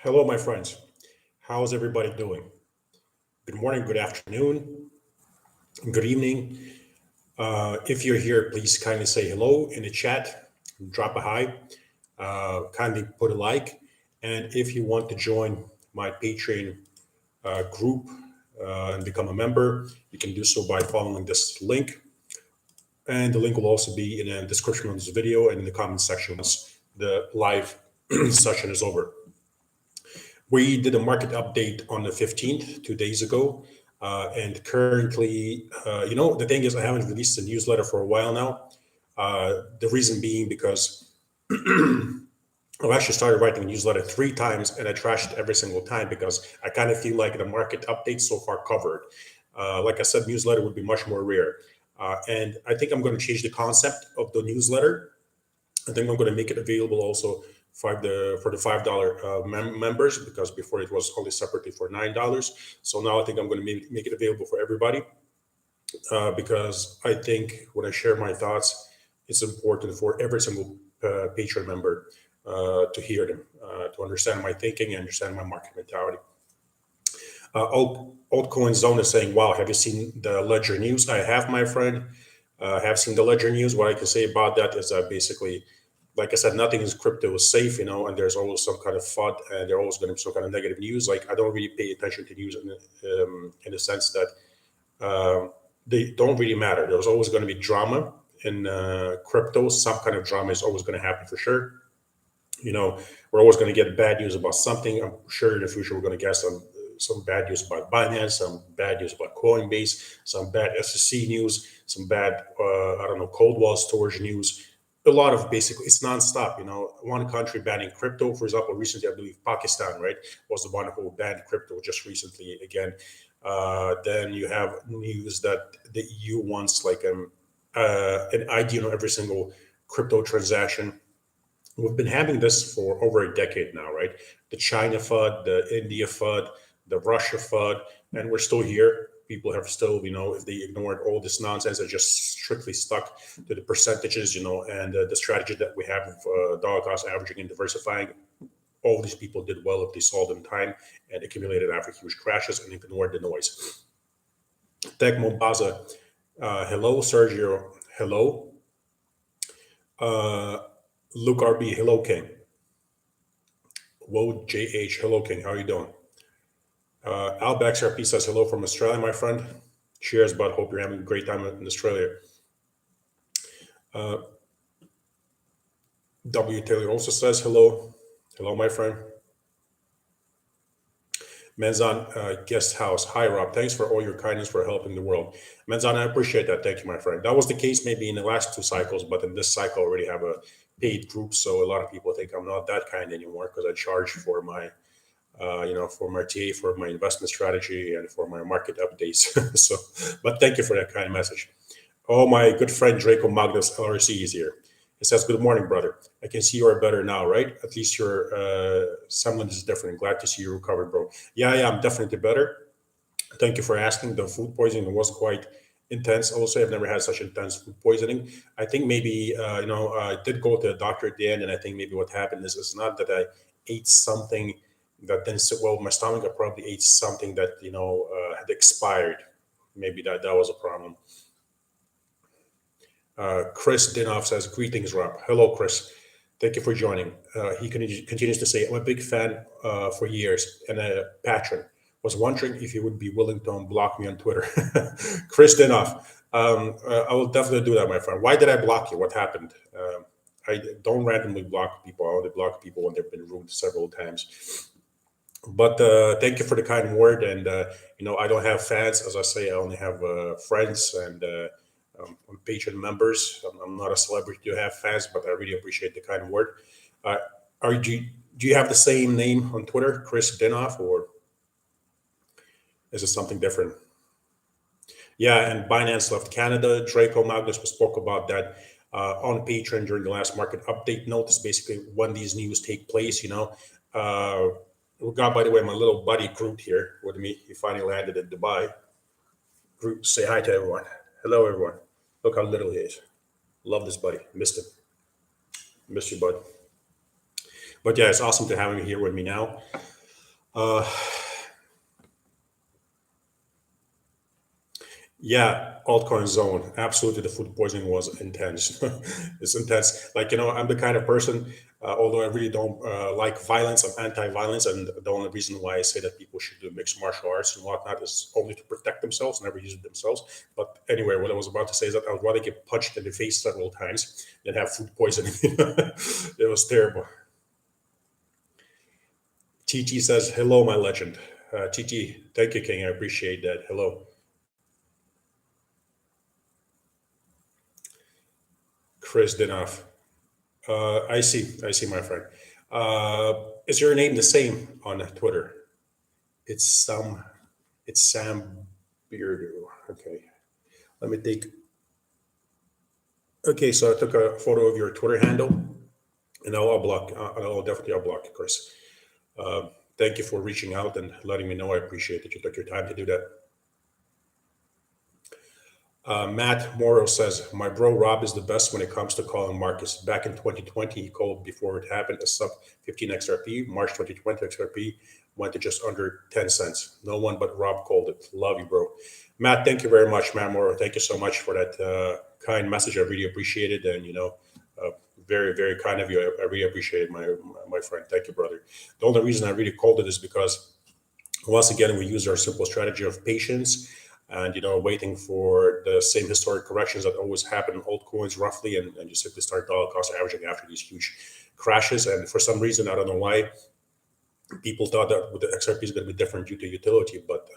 Hello, my friends. How's everybody doing? Good morning, good afternoon, good evening. If you're here, please kindly say hello in the chat, drop a hi, kindly put a like. And if you want to join my Patreon group and become a member, you can do so by following this link. And the link will also be in the description of this video and in the comment section once the live session is over. We did a market update on the 15th, 2 days ago. And currently, the thing is, I haven't released a newsletter for a while now. The reason being because I've actually started writing a newsletter 3 times and I trashed it every single time because I kind of feel like the market update so far covered. Like I said, newsletter would be much more rare. And I think I'm going to change the concept of the newsletter. I think I'm going to make it available also for the $5 members because before it was only separately for $9. So now I think I'm going to make it available for everybody because I think when I share my thoughts, it's important for every single Patreon member to hear them, to understand my thinking and understand my market mentality. Altcoin Zone is saying, "Wow, have you seen the Ledger news?" I have, my friend. Have seen the Ledger news. What I can say about that is that basically, like I said, nothing is crypto is safe, and there's always some kind of FUD, and there's always going to be some kind of negative news. Like I don't really pay attention to news in the sense that they don't really matter. There's always going to be drama in crypto. Some kind of drama is always going to happen for sure. We're always going to get bad news about something. I'm sure in the future we're going to get some bad news about Binance, some bad news about Coinbase, some bad SEC news, some bad I don't know, cold wall storage news. A lot of basically it's nonstop. One country banning crypto, for example, recently I believe Pakistan, right, was the one who banned crypto just recently again. Then you have news that the EU wants like an ID on every single crypto transaction. We've been having this for over a decade now, right? The China FUD, the India FUD, the Russia FUD, and we're still here. People have still, if they ignored all this nonsense, they're just strictly stuck to the percentages, and the strategy that we have of dollar cost averaging and diversifying. All these people did well if they solved in time and accumulated after huge crashes and ignored the noise. Tech Mombasa, hello. Sergio, hello. Luke RB, hello, King. Whoa, JH, hello, King. How are you doing? Albex RP says hello from Australia, my friend. Cheers, bud. Hope you're having a great time in Australia. W. Taylor also says hello. Hello, my friend. Menzan Guest House. Hi, Rob. Thanks for all your kindness for helping the world. Menzan, I appreciate that. Thank you, my friend. That was the case maybe in the last 2 cycles, but in this cycle, I already have a paid group. So a lot of people think I'm not that kind anymore because I charge for my for my TA, for my investment strategy, and for my market updates. So, but thank you for that kind message. Oh, my good friend Draco Magnus LRC is here. He says, "Good morning, brother. I can see you are better now, right? At least your semblance is different. Glad to see you recovered, bro." Yeah, I'm definitely better. Thank you for asking. The food poisoning was quite intense. Also, I've never had such intense food poisoning. I think maybe I did go to the doctor at the end, and I think maybe what happened is it's not that I ate something that then sit well with my stomach. I probably ate something that had expired. Maybe that was a problem. Chris Dinoff says, "Greetings, Rob." Hello, Chris. Thank you for joining. He continues to say, "I'm a big fan for years and a patron. Was wondering if you would be willing to unblock me on Twitter." Chris Dinoff, I will definitely do that, my friend. Why did I block you? What happened? I don't randomly block people. I only block people when they've been rude several times. But thank you for the kind word. And I don't have fans, as I say. I only have friends and Patreon members. I'm not a celebrity to have fans, but I really appreciate the kind word. Uh, do you have the same name on Twitter, Chris Dinoff, or is it something different? Yeah, and Binance left Canada. Draco Magnus spoke about that on Patreon during the last market update. Notice basically when these news take place. We got, by the way, my little buddy Groot here with me. He finally landed in Dubai. Groot, say hi to everyone. Hello, everyone. Look how little he is. Love this buddy. Missed him. Missed you, bud. But yeah, it's awesome to have him here with me now. Uh, Yeah, altcoin zone. Absolutely, the food poisoning was intense. It's intense. Like, I'm the kind of person, although I really don't like violence, I'm anti-violence, and the only reason why I say that people should do mixed martial arts and whatnot is only to protect themselves, never use it themselves. But anyway, what I was about to say is that I would rather get punched in the face several times than have food poisoning. It was terrible. TT says, "Hello, my legend." TT, thank you, King. I appreciate that. Hello. Chris Dinoff. I see, my friend. Is your name the same on Twitter? It's some, it's Sam Beardo. Okay, let me take. Okay, so I took a photo of your Twitter handle, and I'll block. I'll definitely I'll block you, Chris. Thank you for reaching out and letting me know. I appreciate that you took your time to do that. Matt Morrow says, "My bro Rob is the best when it comes to calling markets. Back in 2020, he called before it happened a sub 15 XRP. March 2020 XRP went to just under 10 cents. No one but Rob called it. Love you, bro." Matt, thank you very much, Matt Morrow. Thank you so much for that kind message. I really appreciate it. And, uh, very, very kind of you. I really appreciate it, my friend. Thank you, brother. The only reason I really called it is because once again, we use our simple strategy of patience and waiting for the same historic corrections that always happen in altcoins roughly, and you simply start dollar cost averaging after these huge crashes. And for some reason, I don't know why, people thought that with the XRP is going to be different due to utility, but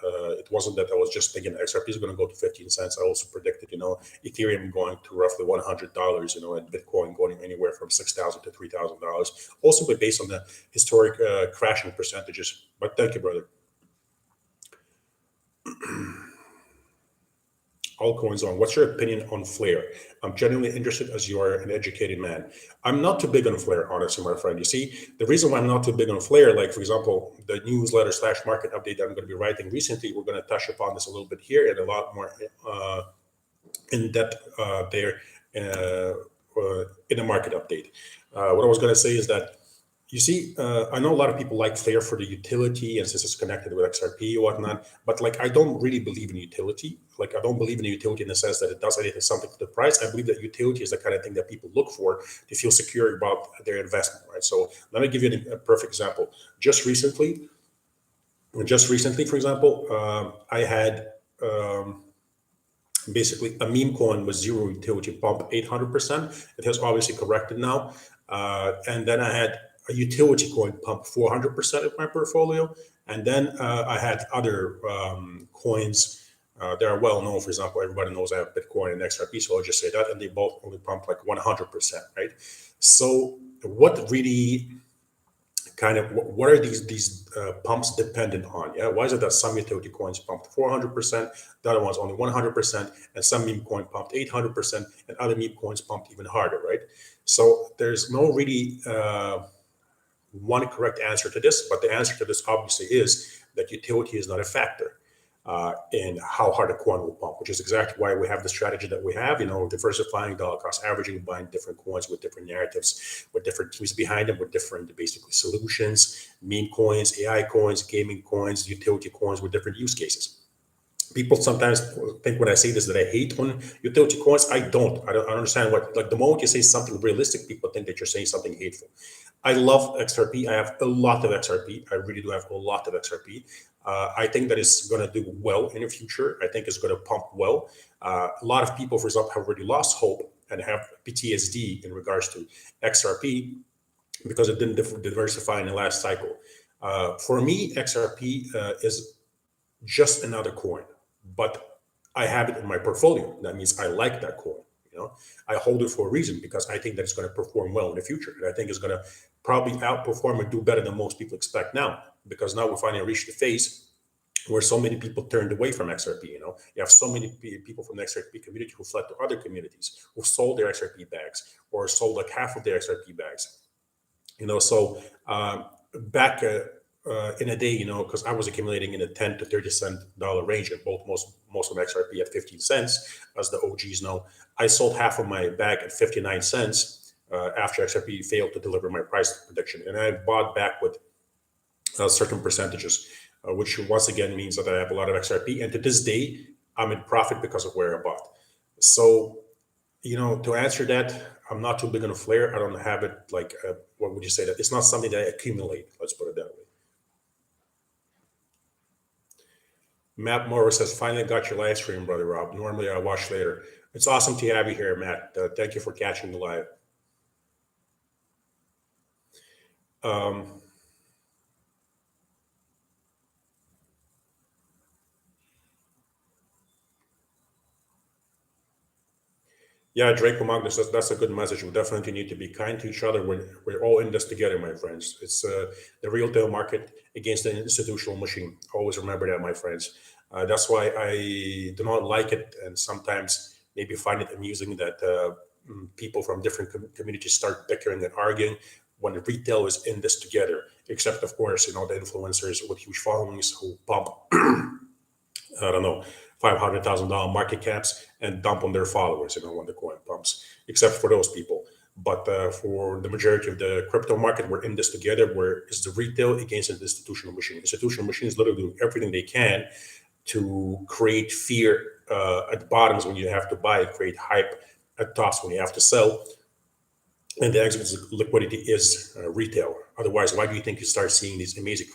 it wasn't that. I was just thinking XRP is going to go to 15 cents. I also predicted, Ethereum going to roughly $100, and Bitcoin going anywhere from 6,000 to $3,000. Also, but based on the historic crashing percentages. But thank you, brother. Altcoins on. What's your opinion on Flare? I'm genuinely interested as you are an educated man. I'm not too big on Flare, honestly, my friend. You see, the reason why I'm not too big on Flare, like for example, the newsletter slash market update that I'm going to be writing recently, we're going to touch upon this a little bit here and a lot more in depth there in the market update. What I was going to say is that you see, I know a lot of people like Flare for the utility and since it's connected with XRP or whatnot, but like I don't really believe in utility. Like I don't believe in utility in the sense that it does anything something to the price. I believe that utility is the kind of thing that people look for to feel secure about their investment, right? So let me give you a perfect example. Just recently, for example, I had basically a meme coin with zero utility pump 800%. It has obviously corrected now. And then I had a utility coin pump 400% of my portfolio. And then I had other coins that are well known. For example, everybody knows I have Bitcoin and XRP, so I'll just say that. And they both only pump like 100%, right? So what really kind of what are these pumps dependent on? Yeah, why is it that some utility coins pumped 400%, the other ones only 100%, and some meme coin pumped 800%, and other meme coins pumped even harder, right? So there's no really one correct answer to this, but the answer to this obviously is that utility is not a factor in how hard a coin will pump, which is exactly why we have the strategy that we have, diversifying, dollar cost averaging, buying different coins with different narratives, with different teams behind them, with different basically solutions, meme coins, AI coins, gaming coins, utility coins with different use cases. People sometimes think when I say this that I hate on utility coins. I don't understand what, like the moment you say something realistic, people think that you're saying something hateful. I love XRP. I have a lot of XRP. I really do have a lot of XRP. I think that it's going to do well in the future. I think it's going to pump well. A lot of people, for example, have already lost hope and have PTSD in regards to XRP because it didn't diversify in the last cycle. For me, XRP is just another coin, but I have it in my portfolio. That means I like that coin. I hold it for a reason because I think that it's going to perform well in the future, and I think it's going to probably outperform and do better than most people expect now. Because now we finally reached the phase where so many people turned away from XRP. You have so many people from the XRP community who fled to other communities, who sold their XRP bags or sold like half of their XRP bags. So back in a day, because I was accumulating in a 10 to 30 cent dollar range, and most of my XRP at 15 cents, as the OGs know. I sold half of my bag at 59 cents after XRP failed to deliver my price prediction, and I bought back with certain percentages, which once again means that I have a lot of XRP. And to this day, I'm in profit because of where I bought. So, to answer that, I'm not too big on a flare. I don't have it like, what would you say that? It's not something that I accumulate. Let's put it that way. Matt Morris says, finally got your live stream, Brother Rob. Normally I watch later. It's awesome to have you here, Matt. Thank you for catching the live. Um, Yeah, Draco Magnus, that's a good message. We definitely need to be kind to each other. We're all in this together, my friends. It's the retail market against the institutional machine. Always remember that, my friends. That's why I do not like it, and sometimes maybe find it amusing that people from different communities start bickering and arguing when the retail is in this together. Except, of course, the influencers with huge followings who pump I don't know, $500,000 market caps and dump on their followers, when the coin pumps, except for those people. But for the majority of the crypto market, we're in this together, where it's the retail against the institutional machine. Institutional machine is literally doing everything they can to create fear at the bottoms when you have to buy, create hype at tops when you have to sell, and the exit liquidity is retail. Otherwise, why do you think you start seeing these amazing,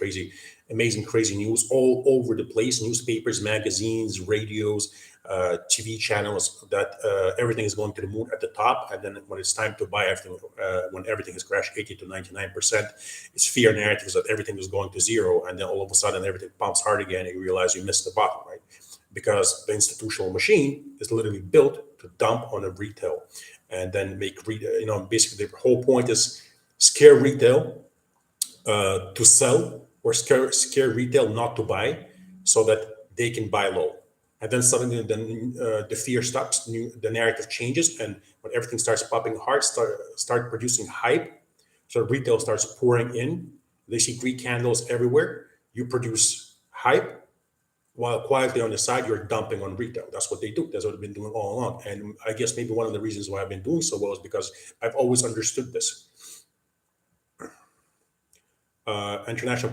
crazy news all over the place? Newspapers, magazines, radios, TV channels. That everything is going to the moon at the top, and then when it's time to buy everything, when everything has crashed 80 to 99%, it's fear narratives that everything is going to zero, and then all of a sudden everything pumps hard again, and you realize you missed the bottom, right? Because the institutional machine is literally built to dump on a retail and then make basically the whole point is scare retail to sell, or scare retail not to buy, so that they can buy low. And then suddenly then the fear stops, the narrative changes, and when everything starts popping hard, start producing hype. So retail starts pouring in. They see green candles everywhere. You produce hype, while quietly on the side you're dumping on retail. That's what they do. That's what I've been doing all along. And I guess maybe one of the reasons why I've been doing so well is because I've always understood this. International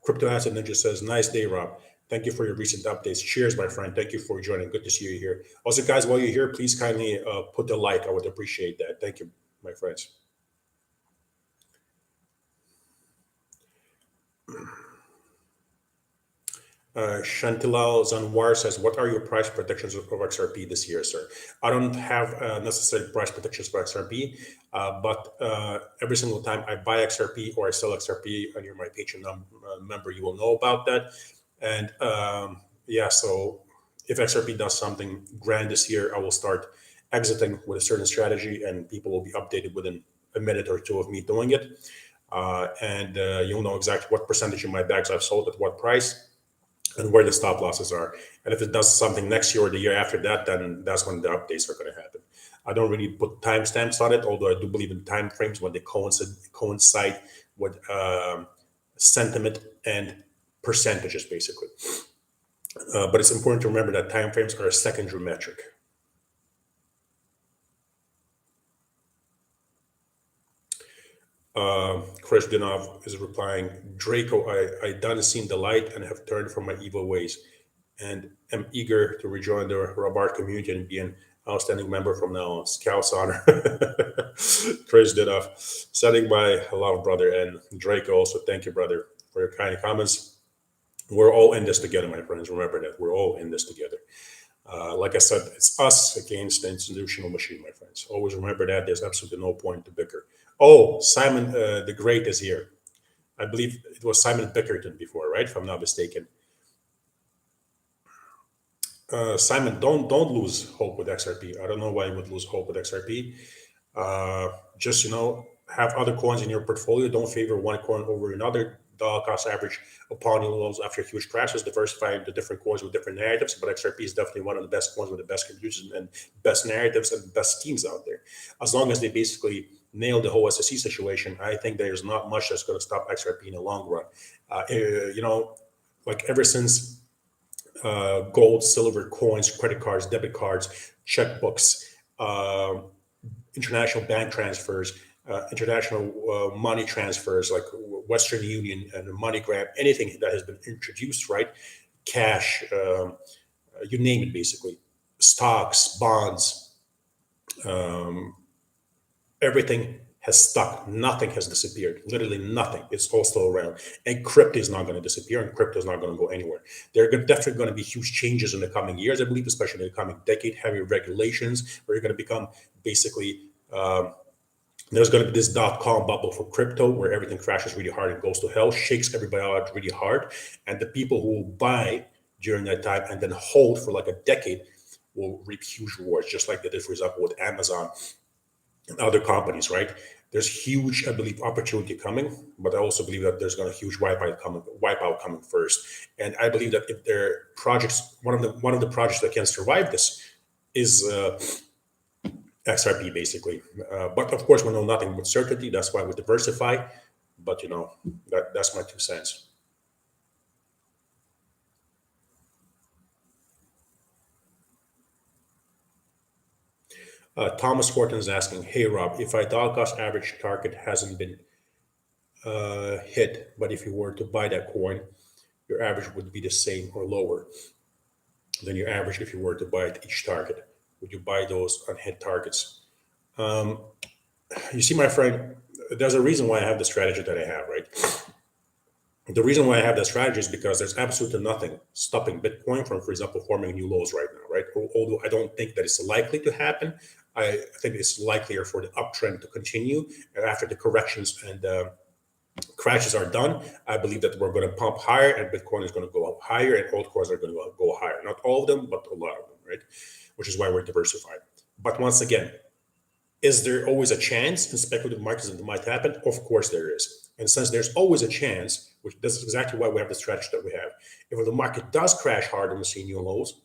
Crypto Asset Ninja says, nice day, Rob. Thank you for your recent updates. Cheers, my friend. Thank you for joining. Good to see you here. Also, guys, while you're here, please kindly put the like. I would appreciate that. Thank you, my friends. Chantilal Zanwar says, what are your price predictions of XRP this year, sir? I don't have necessary price predictions for XRP, but every single time I buy XRP or I sell XRP, and you're my Patreon member, you will know about that. And yeah, so if XRP does something grand this year, I will start exiting with a certain strategy, and people will be updated within a minute or two of me doing it. And you'll know exactly what percentage of my bags I've sold at what price and where the stop losses are. And if it does something next year or the year after that, then that's when the updates are going to happen. I don't really put timestamps on it, although I do believe in time frames when they coincide with sentiment and percentages, basically. But it's important to remember that time frames are a secondary metric. Chris Dinov is replying, Draco, I done seen the light and have turned from my evil ways, and am eager to rejoin the Robart community and be an outstanding member from now on. Scouts honor. Chris Dinov, sending my love, brother, and Draco also. Thank you, brother, for your kind comments. We're all in this together, my friends. Remember that we're all in this together. Like I said, it's us against the institutional machine, my friends. Always remember that. There's absolutely no point to bicker. Oh, Simon the Great is here. I believe it was Simon Bickerton before, right? If I'm not mistaken. Simon, don't lose hope with XRP. I don't know why you would lose hope with XRP. Just have other coins in your portfolio. Don't favor one coin over another. Dollar cost average upon lows after huge crashes, diversifying the different coins with different narratives. But XRP is definitely one of the best coins with the best contributions and best narratives and best schemes out there. As long as they basically nail the whole SSC situation, I think there's not much that's going to stop XRP in the long run. Like ever since gold, silver, coins, credit cards, debit cards, checkbooks, international bank transfers, international money transfers like Western Union and MoneyGram, anything that has been introduced, right? Cash, you name it, basically, stocks, bonds, everything has stuck. Nothing has disappeared. Literally nothing. It's all still around. And crypto is not going to disappear, and crypto is not going to go anywhere. There are definitely going to be huge changes in the coming years, I believe, especially in the coming decade. Heavy regulations, where you're going to become basically. There's going to be this dot-com bubble for crypto where everything crashes really hard and goes to hell, shakes everybody out really hard. And the people who will buy during that time and then hold for like a decade will reap huge rewards, just like they did, for example, with Amazon and other companies, right? There's huge, I believe, opportunity coming, but I also believe that there's going to huge wipeout coming first. And I believe that if there are projects, one of the projects that can survive this is XRP, basically. But of course, we know nothing with certainty. That's why we diversify. But that's my 2 cents. Thomas Horton is asking, "Hey Rob, if I dollar cost average target hasn't been hit, but if you were to buy that coin, your average would be the same or lower than your average if you were to buy it each target. Would you buy those unhit targets?" You see, my friend, there's a reason why I have the strategy that I have, right? The reason why I have that strategy is because there's absolutely nothing stopping Bitcoin from, for example, forming new lows right now, right? Although I don't think that it's likely to happen, I think it's likelier for the uptrend to continue after the corrections and crashes are done. I believe that we're going to pump higher and Bitcoin is going to go up higher and altcoins are going to go higher. Not all of them, but a lot of them, right? Which is why we're diversified. But once again, is there always a chance in speculative markets that it might happen? Of course there is. And since there's always a chance, which this is exactly why we have the strategy that we have, if the market does crash hard and we see new lows,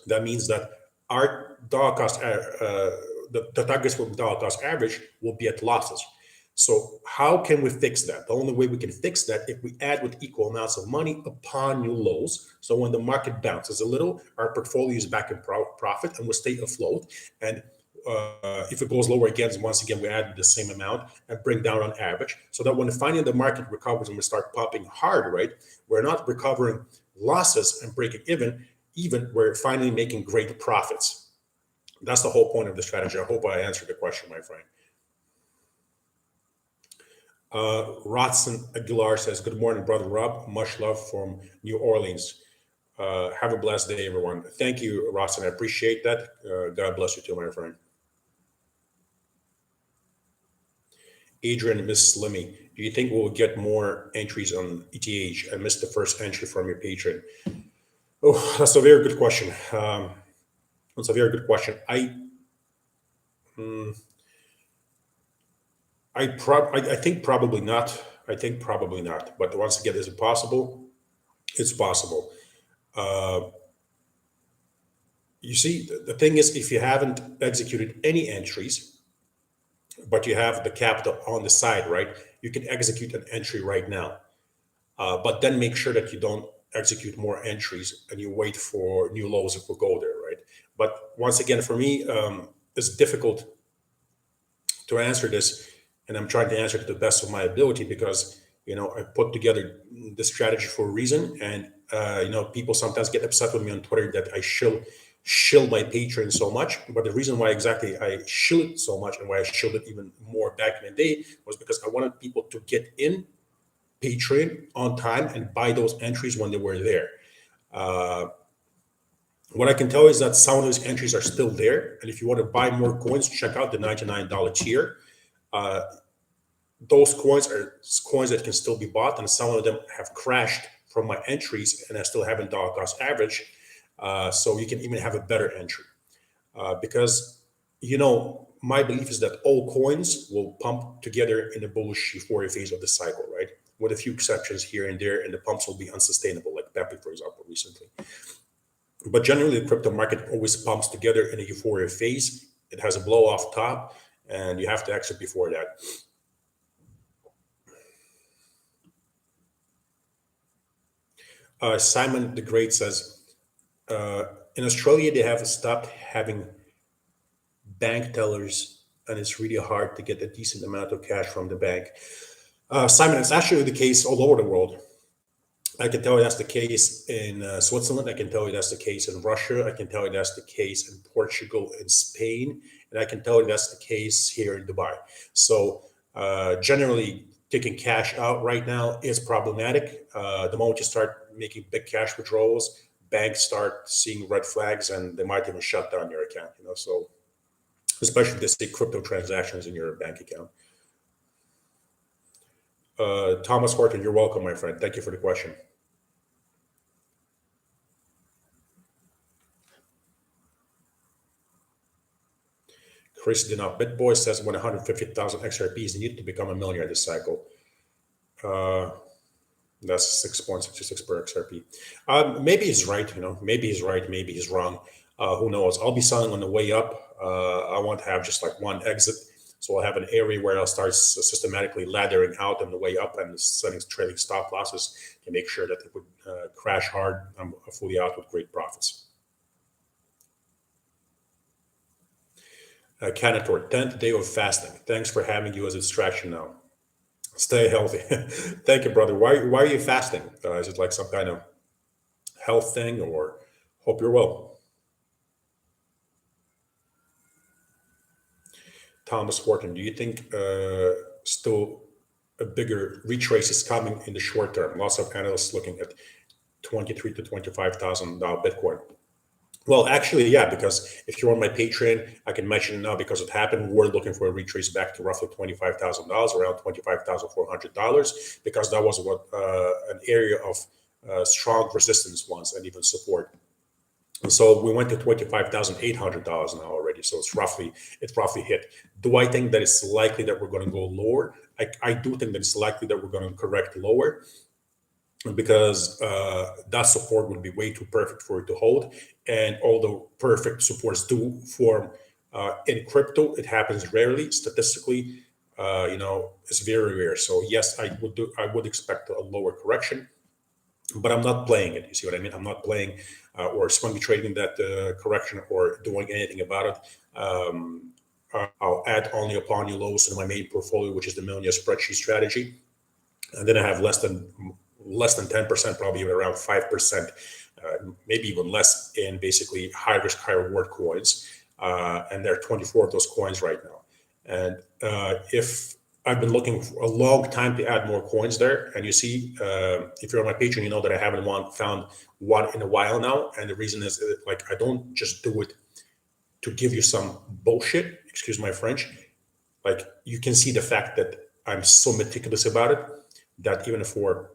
that means that our dollar cost, the targets for dollar cost average will be at losses. So how can we fix that? The only way we can fix that if we add with equal amounts of money upon new lows. So when the market bounces a little, our portfolio is back in profit and we stay afloat. And if it goes lower again, once again, we add the same amount and bring down on average, so that when finally the market recovers and we start popping hard, right, we're not recovering losses and breaking even we're finally making great profits. That's the whole point of the strategy. I hope I answered the question, my friend. Rodson Aguilar says, "Good morning, brother Rob. Much love from New Orleans. Have a blessed day, everyone." Thank you, Rodson. I appreciate that. God bless you too, my friend. Adrian, Miss Slimmy, do you think we'll get more entries on ETH? I missed the first entry from your patron. Oh, that's a very good question. That's a very good question. I think probably not. I think probably not. But once again, is it possible? It's possible. Uh, you see, the thing is, if you haven't executed any entries, but you have the capital on the side, right? You can execute an entry right now, but then make sure that you don't execute more entries and you wait for new lows if we go there, right? But once again, for me, it's difficult to answer this, and I'm trying to answer it to the best of my ability because I put together the strategy for a reason, and people sometimes get upset with me on Twitter that I shill my Patreon so much. But the reason why exactly I shill it so much and why I shilled it even more back in the day was because I wanted people to get in Patreon on time and buy those entries when they were there. Uh, what I can tell is that some of those entries are still there, and if you want to buy more coins, check out the $99 tier. Uh, those coins are coins that can still be bought, and some of them have crashed from my entries, and I still haven't dollar cost average. So you can even have a better entry because my belief is that all coins will pump together in the bullish euphoria phase of the cycle, right? With a few exceptions here and there, and the pumps will be unsustainable, like Pepe, for example, recently. But generally, the crypto market always pumps together in a euphoria phase. It has a blow off top, and you have to exit before that. Simon the Great says, in Australia, they have stopped having bank tellers and it's really hard to get a decent amount of cash from the bank. Simon, it's actually the case all over the world. I can tell you that's the case in Switzerland. I can tell you that's the case in Russia. I can tell you that's the case in Portugal and Spain. And I can tell you that's the case here in Dubai. So, generally, taking cash out right now is problematic. The moment you start making big cash withdrawals, banks start seeing red flags and they might even shut down your account. So especially if they see crypto transactions in your bank account. Thomas Horton, you're welcome, my friend. Thank you for the question. Chris Dinop, BitBoy says 150,000 XRPs need to become a millionaire this cycle. Uh, that's 6.66 per XRP. Maybe he's right, maybe he's right, maybe he's wrong. Who knows? I'll be selling on the way up. I won't have just like one exit. So I'll have an area where I'll start systematically laddering out on the way up and setting trading stop losses to make sure that it would crash hard. I'm fully out with great profits. Canator, 10th day of fasting. Thanks for having you as a distraction now. Stay healthy. Thank you, brother. Why are you fasting? Is it like some kind of health thing, or hope you're well? Thomas Horton, do you think still a bigger retrace is coming in the short term? Lots of analysts looking at 23 to 25,000 Bitcoin. Well, actually, yeah, because if you're on my Patreon, I can mention it now because it happened. We're looking for a retrace back to roughly $25,000, around $25,400, because that was what an area of strong resistance once and even support. And so we went to $25,800 now already. So it's roughly hit. Do I think that it's likely that we're going to go lower? I do think that it's likely that we're going to correct lower, because that support would be way too perfect for it to hold. And although perfect supports do form in crypto, it happens rarely. Statistically, it's very rare. So yes, I would expect a lower correction, but I'm not playing it. You see what I mean? I'm not playing or swing trading that correction or doing anything about it. I'll add only upon new lows to my main portfolio, which is the millionaire spreadsheet strategy, and then I have less than 10%, probably even around 5%, maybe even less, in basically high risk, high reward coins. And there are 24 of those coins right now. And if I've been looking for a long time to add more coins there, and you see, if you're on my Patreon, you know that I haven't found one in a while now. And the reason is like, I don't just do it to give you some bullshit, excuse my French. Like, you can see the fact that I'm so meticulous about it, that even for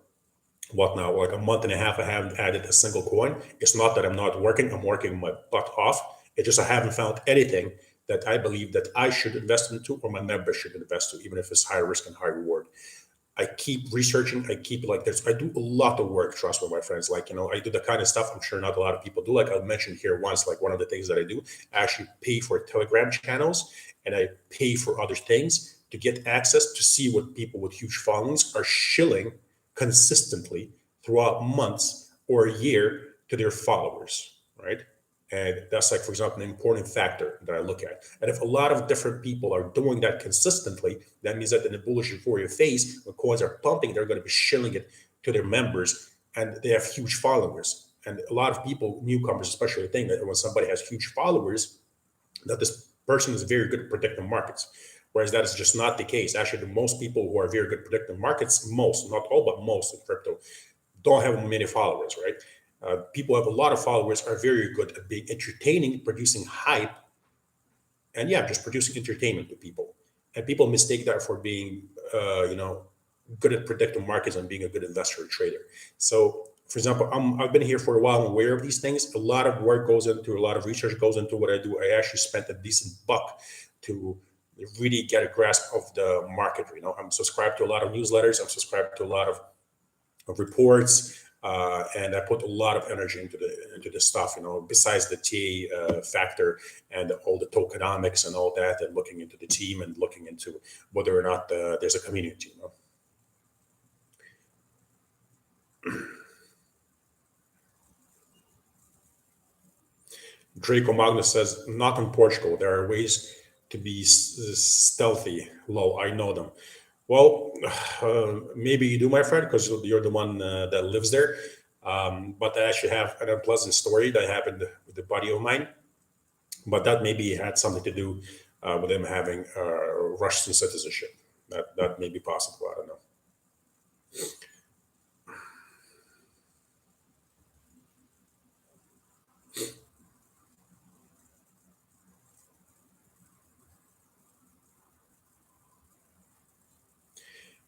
like a month and a half, I haven't added a single coin. It's not that I'm not working. I'm working my butt off. It's just I haven't found anything that I believe that I should invest into or my members should invest to, even if it's high risk and high reward. I keep researching. I keep like this. I do a lot of work, trust me, my friends. Like, I do the kind of stuff I'm sure not a lot of people do. Like I mentioned here once, like one of the things that I do, I actually pay for Telegram channels and I pay for other things to get access to see what people with huge followings are shilling consistently throughout months or a year to their followers, right? And that's like, for example, an important factor that I look at. And if a lot of different people are doing that consistently, that means that in the bullish euphoria phase, when coins are pumping, they're going to be shilling it to their members, and they have huge followers. And a lot of people, newcomers especially, think that when somebody has huge followers, that this person is very good at predicting markets. Whereas that is just not the case. Actually, the most people who are very good at predicting markets, most, not all, but most in crypto, don't have many followers, right? People who have a lot of followers are very good at being entertaining, producing hype, and yeah, just producing entertainment to people. And people mistake that for being, good at predicting markets and being a good investor or trader. So, for example, I've been here for a while. I'm aware of these things. A lot of work goes into, a lot of research goes into what I do. I actually spent a decent buck to really get a grasp of the market. I'm subscribed to a lot of newsletters. I'm subscribed to a lot of reports, and I put a lot of energy into the stuff. Besides the T factor and all the tokenomics and all that, and looking into the team and looking into whether or not there's a community. Draco Magnus says, not in Portugal. There are ways to be stealthy. Low, I know them. Well, maybe you do, my friend, because you're the one that lives there. But I actually have an unpleasant story that happened with a buddy of mine. But that maybe had something to do with him having Russian citizenship. That may be possible. I don't know.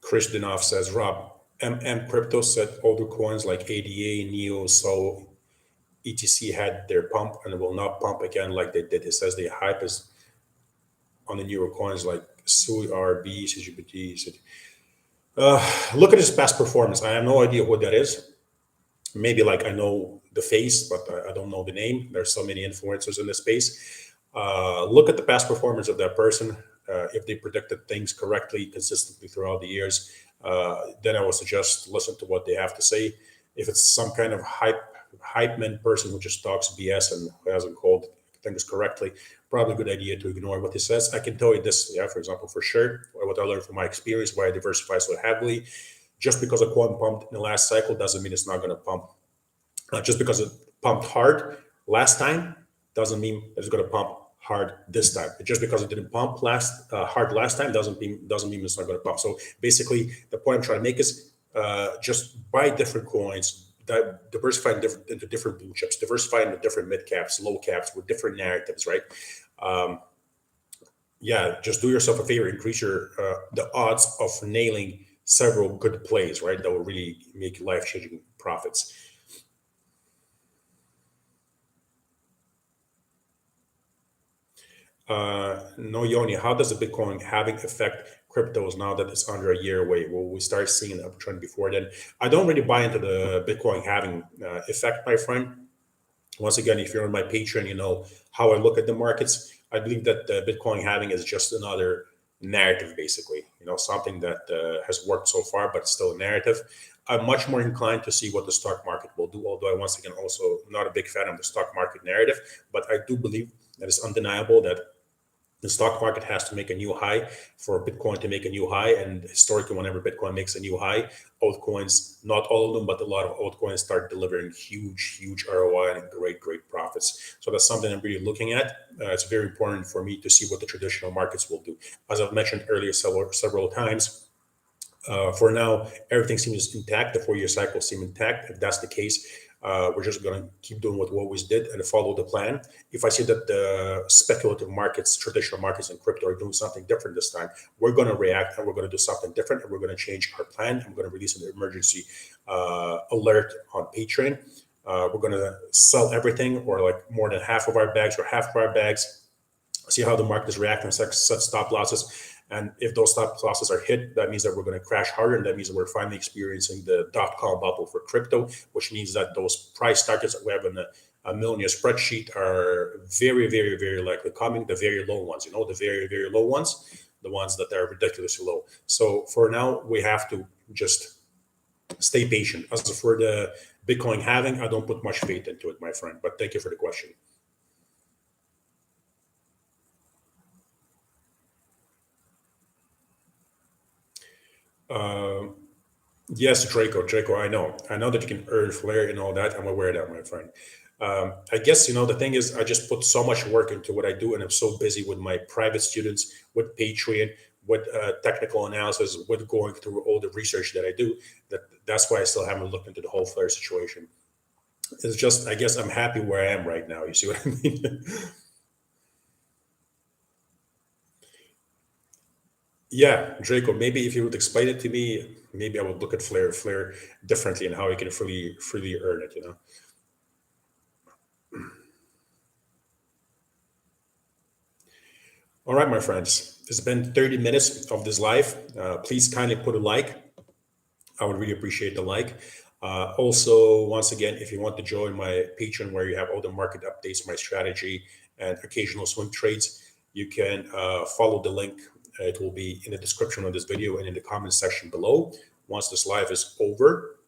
Krishdinov says, Rob, Crypto said older coins like ADA, NEO, so ETC had their pump and will not pump again like they did. It says the hype is on the newer coins like SUI, RB, CGBT. Look at his past performance. I have no idea what that is. Maybe like I know the face, but I don't know the name. There's so many influencers in this space. Look at the past performance of that person. If they predicted things correctly, consistently throughout the years, then I would suggest listen to what they have to say. If it's some kind of hype man person who just talks BS and who hasn't called things correctly, probably a good idea to ignore what he says. I can tell you this, yeah, for example, for sure, what I learned from my experience, why I diversify so heavily. Just because a coin pumped in the last cycle doesn't mean it's not going to pump. Just because it pumped hard last time doesn't mean it's going to pump hard this time. Just because it didn't pump hard last time doesn't mean it's not going to pump. So basically, the point I'm trying to make is just buy different coins, diversify into different blue chips, diversify into different mid caps, low caps with different narratives, right? Um, yeah, just do yourself a favor, increase your the odds of nailing several good plays, right? That will really make life changing profits. No, Yoni, how does the Bitcoin halving affect cryptos now that it's under a year away? Will we start seeing an uptrend before then? I don't really buy into the Bitcoin halving effect, my friend. Once again, if you're on my Patreon, you know how I look at the markets. I believe that Bitcoin halving is just another narrative, basically. You know, something that has worked so far, but it's still a narrative. I'm much more inclined to see what the stock market will do. Although I, once again, also not a big fan of the stock market narrative, but I do believe that it's undeniable that the stock market has to make a new high for Bitcoin to make a new high. And historically, whenever Bitcoin makes a new high, altcoins, not all of them, but a lot of altcoins start delivering huge ROI and great profits. So that's something I'm really looking at. It's very important for me to see what the traditional markets will do. As I've mentioned earlier several times, for now, everything seems intact. The 4 year cycle seems intact. If that's the case, we're just going to keep doing what we always did and follow the plan. If I see that the speculative markets, traditional markets, and crypto are doing something different this time, we're going to react and we're going to do something different and we're going to change our plan. I'm going to release an emergency alert on Patreon. We're going to sell everything or like more than half of our bags or half of our bags, see how the market is reacting, set stop losses. And if those stop losses are hit, that means that we're going to crash harder. And that means that we're finally experiencing the dot-com bubble for crypto, which means that those price targets that we have in a millionaire spreadsheet are very likely coming. The very low ones, you know, the very low ones, the ones that are ridiculously low. So for now, we have to just stay patient. As for the Bitcoin halving, I don't put much faith into it, my friend. But thank you for the question. Uh, yes, Draco, I know that you can earn flair and all that. I'm aware of that, my friend. I guess, you know, the thing is, I just put so much work into what I do, and I'm so busy with my private students, with Patreon, with technical analysis, with going through all the research that I do. That's why I still haven't looked into the whole flare situation. It's just, I guess, I'm happy where I am right now. You see what I mean? Yeah, Draco. Maybe if you would explain it to me, maybe I would look at flare differently and how I can freely earn it. You know. All right, my friends. It's been 30 minutes of this live. Please kindly put a like. I would really appreciate the like. Also, once again, if you want to join my Patreon, where you have all the market updates, my strategy, and occasional swing trades, you can follow the link. It will be in the description of this video and in the comment section below. Once this live is over,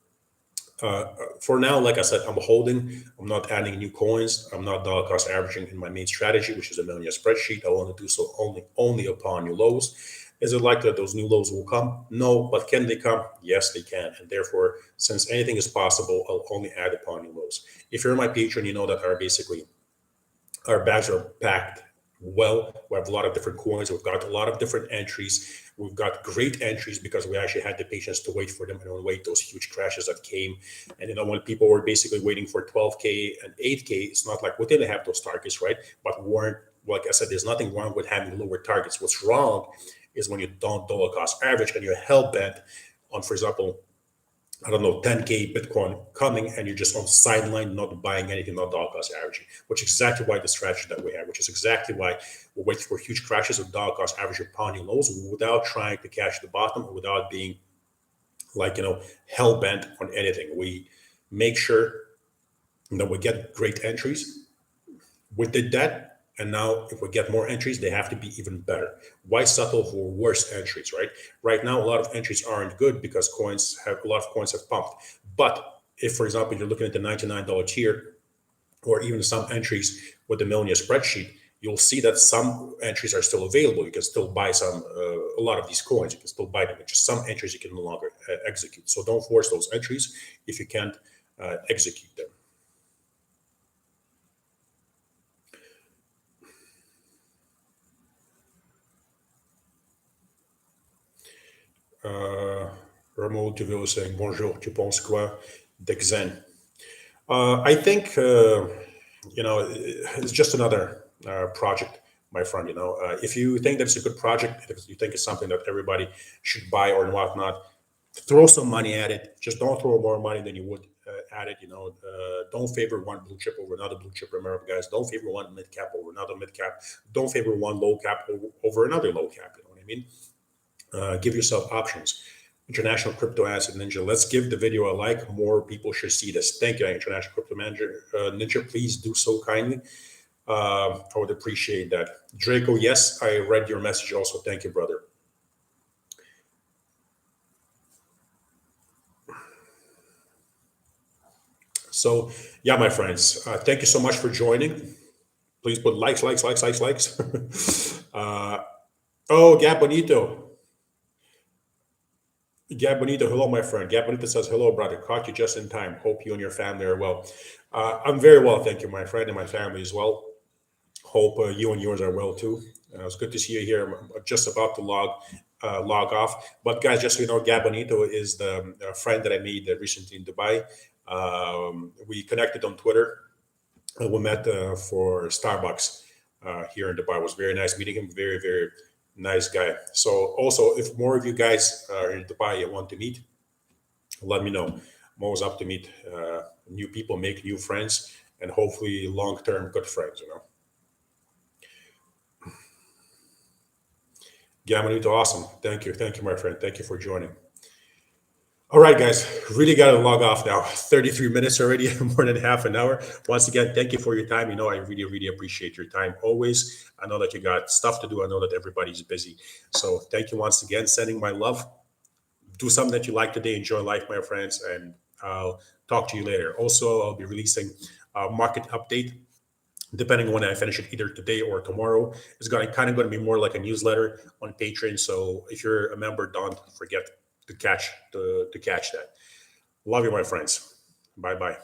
For now, like I said, I'm holding. I'm not adding new coins. I'm not dollar cost averaging in my main strategy, which is a million spreadsheet. I want to do so only upon new lows. Is it likely that those new lows will come? No, but can they come? Yes, they can. And therefore, since anything is possible, I'll only add upon new lows. If you're my patron, you know that our bags are packed well. We have a lot of different coins. We've got a lot of different entries. We've got great entries because we actually had the patience to wait for them and wait those huge crashes that came. And when people were basically waiting for 12K and 8K, it's not like we didn't have those targets, right? But we weren't, like I said, there's nothing wrong with having lower targets. What's wrong is when you don't dollar cost average and you're hell bent on, for example, I don't know, 10K Bitcoin coming and you're just on the sideline, not buying anything, not dollar cost averaging, which is exactly why the strategy that we have, which is exactly why we're waiting for huge crashes of dollar cost average upon new lows without trying to catch the bottom or without being like, hell bent on anything. We make sure that we get great entries. We did that. And now, if we get more entries, they have to be even better. Why settle for worse entries, right? Right now, a lot of entries aren't good because a lot of coins have pumped. But if, for example, you're looking at the $99 tier or even some entries with the Millionaire spreadsheet, you'll see that some entries are still available. You can still buy a lot of these coins. You can still buy them. It's just some entries you can no longer execute. So don't force those entries if you can't execute them. Uh, Rameau Tuville is saying, Bonjour, tu penses quoi d'Exen? I think, it's just another project, my friend. If you think that it's a good project, if you think it's something that everybody should buy or whatnot, throw some money at it. Just don't throw more money than you would at it. Don't favor one blue chip over another blue chip. Remember, guys, don't favor one mid cap over another mid cap. Don't favor one low cap over another low cap. You know what I mean? Give yourself options. International Crypto Asset Ninja. Let's give the video a like. More people should see this. Thank you, International Crypto Manager Ninja. Please do so kindly. I would appreciate that. Draco, yes, I read your message also. Thank you, brother. So, yeah, my friends, thank you so much for joining. Please put likes, likes, likes, likes, likes. Oh, Gabonito. Gabonito, hello, my friend. Gabonito says, hello, brother. Caught you just in time. Hope you and your family are well. I'm very well, thank you, my friend, and my family as well. Hope you and yours are well too. It's good to see you here. I'm just about to log off. But guys, just so you know, Gabonito is the friend that I made recently in Dubai. We connected on Twitter. We met for Starbucks here in Dubai. It was very nice meeting him. Very, very nice guy. So also, if more of you guys are in Dubai and want to meet, let me know. I'm always up to meet new people, make new friends, and hopefully long-term good friends. Gamanito, awesome. Thank you, my friend. Thank you for joining. All right, guys, really got to log off now. 33 minutes already, more than half an hour. Once again, thank you for your time. I really, really appreciate your time always. I know that you got stuff to do. I know that everybody's busy. So thank you once again. Sending my love. Do something that you like today. Enjoy life, my friends, and I'll talk to you later. Also, I'll be releasing a market update depending on when I finish it, either today or tomorrow. It's going to be more like a newsletter on Patreon. So if you're a member, don't forget to catch that. Love you, my friends. Bye bye.